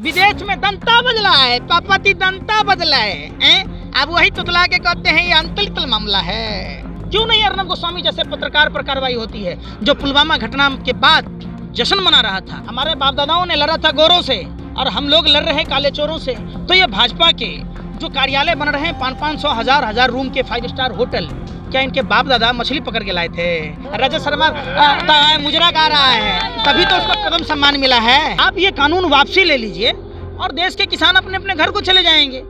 विदेश में दंता बदला है, पापति दंता बदला है। अब वही तुतला के कहते हैं ये अंतरिक्ष मामला है। क्यों नहीं अर्नब गोस्वामी जैसे पत्रकार पर कार्रवाई होती है, जो पुलवामा घटना के बाद जश्न मना रहा था। हमारे बाप दादाओं ने लड़ा था गोरों से और हम लोग लड़ रहे हैं काले चोरों से। तो ये भाजपा के जो कार्यालय बन रहे हैं 500 हजार रूम के 5 स्टार होटल, क्या इनके बाप दादा मछली पकड़ के लाए थे? रजत शर्मा मुजरा गा रहा है, तभी तो उसको कदम सम्मान मिला है। आप ये कानून वापसी ले लीजिए और देश के किसान अपने अपने घर को चले जाएंगे।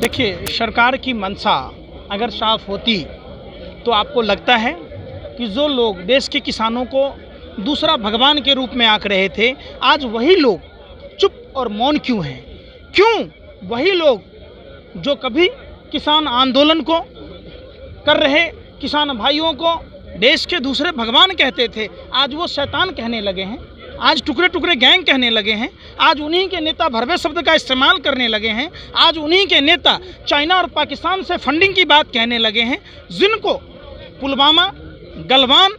देखिए, सरकार की मंशा अगर साफ होती तो आपको लगता है कि जो लोग देश के किसानों को दूसरा भगवान के रूप में आंक रहे थे, आज वही लोग चुप और मौन क्यों हैं? क्यों वही लोग जो कभी किसान आंदोलन को कर रहे किसान भाइयों को देश के दूसरे भगवान कहते थे, आज वो शैतान कहने लगे हैं, आज टुकड़े टुकड़े गैंग कहने लगे हैं, आज उन्हीं के नेता भरवे शब्द का इस्तेमाल करने लगे हैं, आज उन्हीं के नेता चाइना और पाकिस्तान से फंडिंग की बात कहने लगे हैं, जिनको पुलवामा, गलवान,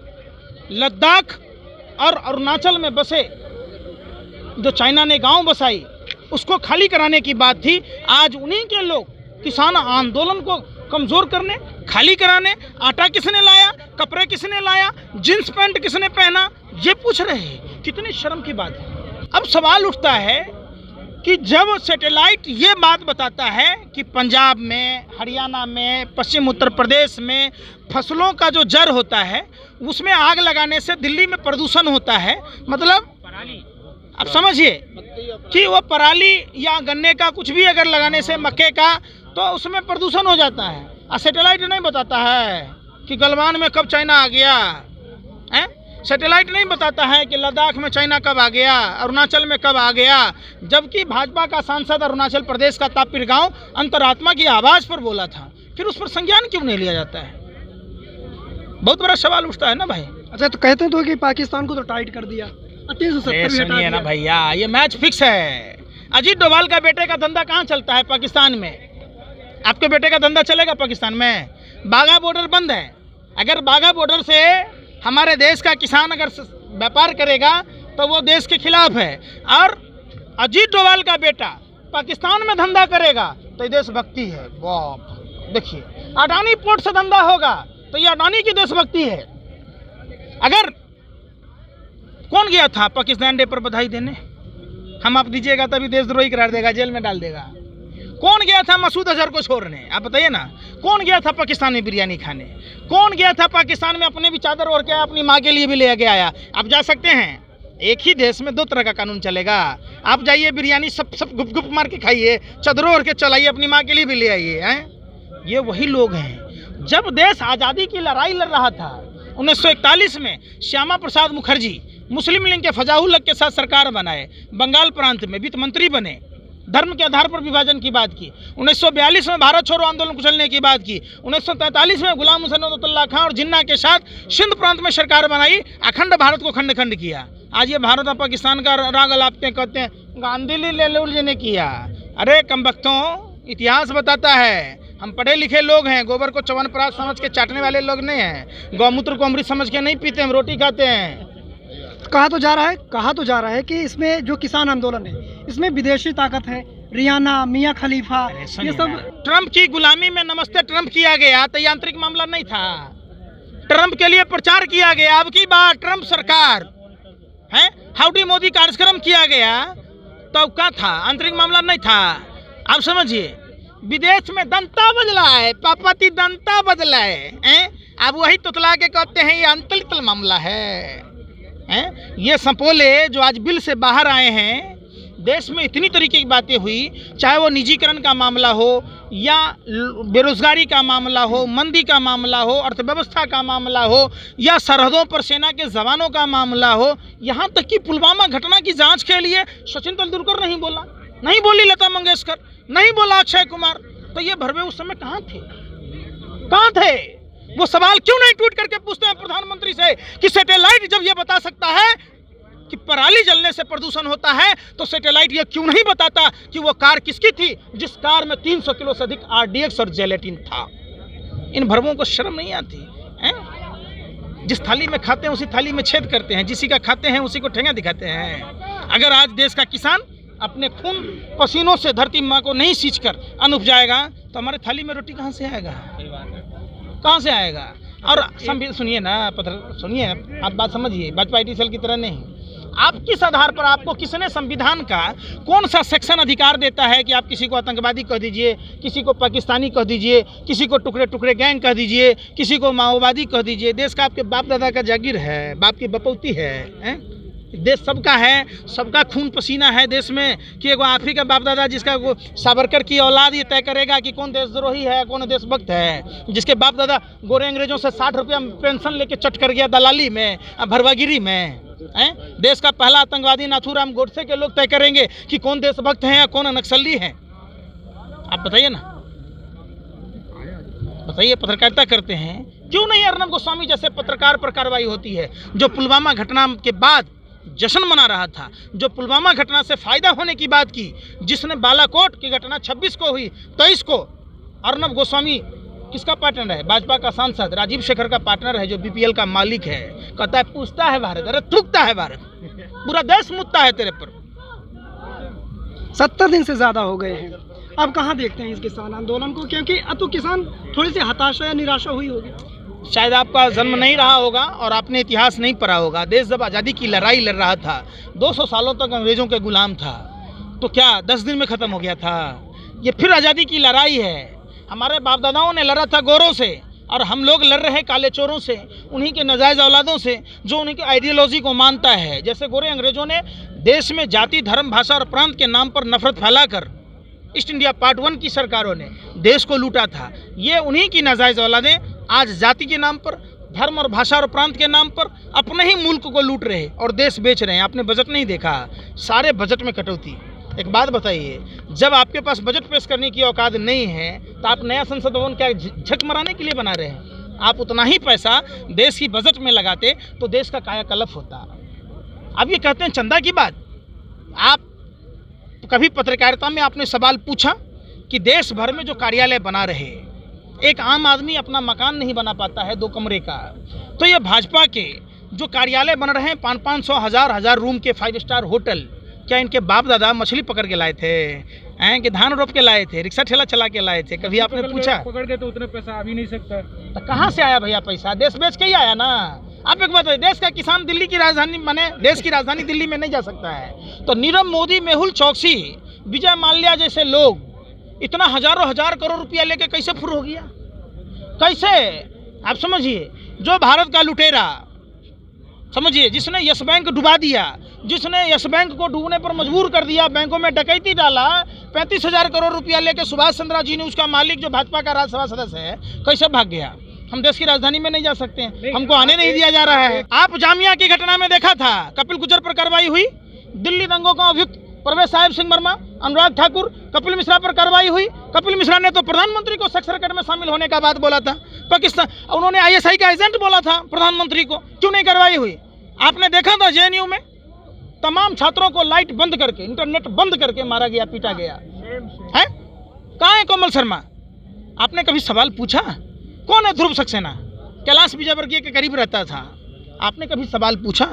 लद्दाख और अरुणाचल में बसे जो चाइना ने गांव बसाई उसको खाली कराने की बात थी। आज उन्हीं के लोग किसान आंदोलन को कमज़ोर करने, खाली कराने, आटा किसने लाया, कपड़े किसने लाया, जींस पैंट किसने पहना, ये पूछ रहे हैं। कितनी शर्म की बात है। अब सवाल उठता है कि जब सैटेलाइट ये बात बताता है कि पंजाब में, हरियाणा में, पश्चिम उत्तर प्रदेश में फसलों का जो जड़ होता है उसमें आग लगाने से दिल्ली में प्रदूषण होता है, मतलब अब समझिए कि वो पराली या गन्ने का कुछ भी अगर लगाने से, मक्के का, तो उसमें प्रदूषण हो जाता है। और सैटेलाइट नहीं बताता है कि गलवान में कब चाइना आ गया है। सैटेलाइट नहीं बताता है कि लद्दाख में चाइना कब आ गया, अरुणाचल में कब आ गया। जबकि भाजपा का सांसद अरुणाचल प्रदेश का तापिर गांव अंतरात्मा की आवाज़ पर बोला था, फिर उस पर संज्ञान क्यों नहीं लिया जाता है? बहुत बड़ा सवाल उठता है ना भाई। अच्छा, तो कहते तो कि पाकिस्तान को तो टाइट कर दिया, 370 है ना भैया, ये मैच फिक्स है। अजीत डोभाल का बेटे का धंधा कहाँ चलता है? पाकिस्तान में। आपके बेटे का धंधा चलेगा पाकिस्तान में? बाघा बॉर्डर बंद है। अगर बाघा बॉर्डर से हमारे देश का किसान अगर व्यापार करेगा तो वो देश के खिलाफ है। और अजीत डोभाल का बेटा पाकिस्तान में धंधा करेगा तो ये देशभक्ति है। बाप, देखिए, अडानी पोर्ट से धंधा होगा तो ये अडानी की देशभक्ति है। अगर कौन गया था पाकिस्तान डे पर बधाई देने? हम आप दीजिएगा तभी देशद्रोही करार देगा, जेल में डाल देगा। कौन गया था मसूद अजहर को छोड़ने? आप बताइए ना। कौन गया था पाकिस्तान में बिरयानी खाने? कौन गया था पाकिस्तान में अपने भी चादर ओढ़ के अपनी माँ के लिए भी ले के आया? आप जा सकते हैं। एक ही देश में 2 तरह का कानून चलेगा। आप जाइए बिरयानी सब गुप गुप मार के खाइए, चादरों ओढ़ के चलाइए, अपनी माँ के लिए भी ले आइए। हैं, ये वही लोग हैं। जब देश आज़ादी की लड़ाई लड़ रहा था 1941 में, श्यामा प्रसाद मुखर्जी मुस्लिम लीग के फजाहुल हक के साथ सरकार बनाए, बंगाल प्रांत में वित्त मंत्री बने, धर्म के आधार पर विभाजन की बात की। 1942 में भारत छोड़ो आंदोलन कुचलने की बात की। 1943 में गुलाम हुसैन अब्दुल्ला खां और जिन्ना के साथ सिंध प्रांत में सरकार बनाई, अखंड भारत को खंड खंड किया। आज ये भारत और पाकिस्तान का राग अलापते हैं, कहते हैं गांधी ले ने किया। अरे कमबख्तों, इतिहास बताता है, हम पढ़े लिखे लोग हैं, गोबर को च्यवनप्राश समझ के चाटने वाले लोग नहीं हैं, गौमूत्र को अमृत समझ के नहीं पीते, हम रोटी खाते हैं। कहा तो जा रहा है कि इसमें जो किसान आंदोलन है इसमें विदेशी ताकत है, रियाना, मियां खलीफा, ये सब। ट्रंप की गुलामी में नमस्ते ट्रंप किया गया तो ये आंतरिक मामला नहीं था। ट्रंप के लिए प्रचार किया गया, अब की बार ट्रंप सरकार है, हाउडी मोदी कार्यक्रम किया गया तो क्या था? आंतरिक मामला नहीं था। आप समझिए, विदेश में दंता बदला है, पापति दंता बदला है। अब वही तुतला के कहते हैं ये अंतरिक्ष मामला है। ये सपोले जो आज बिल से बाहर आए हैं, देश में इतनी तरीके की बातें हुई, चाहे वो निजीकरण का मामला हो या बेरोजगारी का मामला हो, मंदी का मामला हो, अर्थव्यवस्था का मामला हो या सरहदों पर सेना के जवानों का मामला हो, यहाँ तक कि पुलवामा घटना की जांच के लिए सचिन तेंदुलकर नहीं बोला, नहीं बोली लता मंगेशकर, नहीं बोला अक्षय कुमार। तो ये भरवे उस समय कहाँ थे? वो सवाल क्यों नहीं ट्वीट करके पूछते हैं प्रधानमंत्री से कि सैटेलाइट जब ये बता सकता है कि पराली जलने से प्रदूषण होता है तो सैटेलाइट ये क्यों नहीं बताता कि वो कार किसकी थी जिस कार में 300 किलो से अधिक RDX और जेलेटिन था? इन भरवों को शर्म नहीं आती हैं? जिस थाली में खाते हैं उसी थाली में छेद करते हैं, जिसी का खाते हैं उसी को ठेंगा दिखाते हैं। अगर आज देश का किसान अपने खून पसीनों से धरती माँ को नहीं सींचकर अन्न उपजाएगा तो हमारे थाली में रोटी कहाँ से आएगा, कहाँ से आएगा। और सुनिए ना, सुनिए, आप बात समझिए, भाजपा आईटी की तरह नहीं। आप किस आधार पर, आपको किसने संविधान का कौन सा सेक्शन अधिकार देता है कि आप किसी को आतंकवादी कह दीजिए, किसी को पाकिस्तानी कह दीजिए, किसी को टुकड़े टुकड़े गैंग कह दीजिए, किसी को माओवादी कह दीजिए। देश का आपके बाप दादा का जागीर है, बाप की बपौती है? देश सबका है, सबका खून पसीना है देश में कि एगो आप ही का बाप दादा जिसका वो सावरकर की औलाद ये तय करेगा कि कौन देशद्रोही है, कौन देशभक्त है। जिसके बाप दादा गोरे अंग्रेजों से 60 रुपया पेंशन लेके चट कर गया दलाली में, भरवागिरी में। देश का पहला आतंकवादी नाथूराम गोडसे के लोग तय करेंगे कि कौन देशभक्त हैं या कौन नक्सली हैं। आप बताइए ना, बताइए, पत्रकारिता करते हैं, क्यों नहीं अर्नब गोस्वामी जैसे पत्रकार पर कार्रवाई होती है? जो पुलवामा घटना के बाद जश्न मना रहा था, जो पुलवामा घटना से फायदा होने की बात की, जिसने बालाकोट की घटना 26 को हुई, 23 को अर्नब गोस्वामी किसका पार्टनर है? भाजपा का सांसद राजीव शेखर का पार्टनर है, जो बीपीएल का मालिक है। कहता है पूछता है भारत, अरे थूकता है भारत, पूरा देश मुद्दा है तेरे पर। 70 दिन से ज़्यादा हो गए हैं, अब कहाँ देखते हैं इस किसान आंदोलन को? क्योंकि अब तो किसान थोड़ी सी हताशा या निराशा हुई होगी। शायद आपका जन्म नहीं रहा होगा और आपने इतिहास नहीं पढ़ा होगा। देश जब आज़ादी की लड़ाई लड़ रहा था, 200 सालों तक अंग्रेज़ों के गुलाम था, तो क्या 10 दिन में ख़त्म हो गया था? ये फिर आज़ादी की लड़ाई है। हमारे बाप दादाओं ने लड़ा था गोरों से और हम लोग लड़ रहे हैं काले चोरों से, उन्हीं के नाजायज़ औलादों से जो उन्हीं की आइडियोलॉजी को मानता है। जैसे गोरे अंग्रेज़ों ने देश में जाति, धर्म, भाषा और प्रांत के नाम पर नफरत फैलाकर ईस्ट इंडिया पार्ट 1 की सरकारों ने देश को लूटा था। ये उन्हीं की नाजायज़ औलादें आज जाति के नाम पर, धर्म और भाषा और प्रांत के नाम पर अपने ही मुल्क को लूट रहे और देश बेच रहे हैं। आपने बजट नहीं देखा, सारे बजट में कटौती। एक बात बताइए, जब आपके पास बजट पेश करने की औकात नहीं है तो आप नया संसद भवन क्या झक मराने के लिए बना रहे हैं? आप उतना ही पैसा देश की बजट में लगाते तो देश का कायाकल्प होता। अब ये कहते हैं चंदा की बात। आप कभी पत्रकारिता में आपने सवाल पूछा कि देश भर में जो कार्यालय बना रहे, एक आम आदमी अपना मकान नहीं बना पाता है 2 कमरे का, तो ये भाजपा के जो कार्यालय बन रहे हैं 500-500, 1000 रूम के 5 स्टार होटल, क्या इनके बाप दादा मछली पकड़ के लाए थे कि धान रोप के लाए थे, रिक्शा ठेला चला के लाए थे? कभी आपने पूछा? पकड़ के तो उतने पैसा आ भी नहीं सकता। तो कहाँ से आया भैया पैसा? देश बेच के ही आया ना। आप एक बात है, देश का किसान दिल्ली की राजधानी माने देश की राजधानी दिल्ली में नहीं जा सकता है, तो नीरव मोदी, मेहुल चौकसी, विजय माल्या जैसे लोग इतना हजारों हजार करोड़ रुपया लेके कैसे फुर हो गया? कैसे? आप समझिए, जो भारत का लुटेरा, समझिए, जिसने यस बैंक डुबा दिया, जिसने यस बैंक को डूबने पर मजबूर कर दिया, बैंकों में डकैती डाला, 35,000 करोड़ रुपया लेके सुभाष चंद्रा जी ने, उसका मालिक जो भाजपा का राज्यसभा सदस्य है, कैसे भाग गया? हम देश की राजधानी में नहीं जा सकते हैं, हमको आने नहीं दिया जा रहा है। आप जामिया की घटना में देखा था, कपिल गुज्जर पर कार्रवाई हुई, दिल्ली दंगों का अभियुक्त परवेश साहिब सिंह वर्मा, अनुराग ठाकुर, कपिल मिश्रा पर कार्रवाई हुई। कपिल मिश्रा ने तो प्रधानमंत्री को सेक्स रैकेट में शामिल होने का बात बोला था। पाकिस्तान, उन्होंने ISI का एजेंट बोला था प्रधानमंत्री को, क्यों नहीं कार्रवाई हुई? आपने देखा था JNU में तमाम छात्रों को लाइट बंद करके, इंटरनेट बंद करके मारा गया, पीटा गया है। कहाँ है कोमल शर्मा? आपने कभी सवाल पूछा? कौन है ध्रुव सक्सेना? कैलाश विजयवर्गीय के करीब रहता था। आपने कभी सवाल पूछा?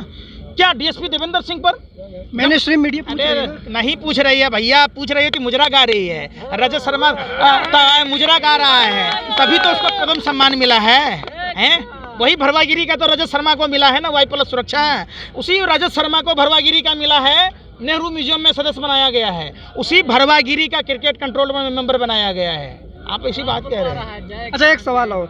क्या DSP देवेंद्र सिंह पर मैंने स्ट्रीम मीडिया नहीं पूछ रही है भैया, पूछ रही है कि मुजरा गा रही है, रजत शर्मा मुजरा गा रहा है, तभी तो उसको पद्म सम्मान मिला है? वही भरवागिरी का तो रजत शर्मा को मिला है ना, Y+ सुरक्षा। उसी रजत शर्मा को भरवागिरी का मिला है, नेहरू म्यूजियम में सदस्य बनाया गया है, उसी भरवागिरी का क्रिकेट कंट्रोल में मेंबर बनाया गया है। आप ऐसी बात कह रहे हैं। अच्छा, एक सवाल और,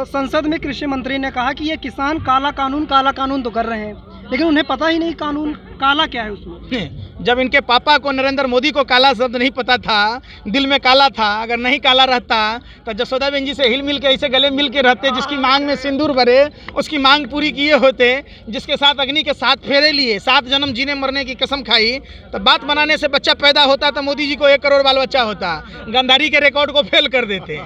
संसद में कृषि मंत्री ने कहा कि ये किसान काला कानून तो कर रहे हैं, लेकिन उन्हें पता ही नहीं कानून काला क्या है उसमें। जब इनके पापा को, नरेंद्र मोदी को, काला शब्द नहीं पता था, दिल में काला था, अगर नहीं काला रहता तो जसोदा बेन जी से हिल मिल के ऐसे गले मिल के रहते, जिसकी मांग में सिंदूर भरे उसकी मांग पूरी किए होते, जिसके साथ अग्नि के 7 फेरे लिए, 7 जन्म जीने मरने की कसम खाई, तो बात बनाने से बच्चा पैदा होता तो मोदी जी को 1 करोड़ बाल बच्चा होता। गंधारी के रिकॉर्ड को फेल कर देते।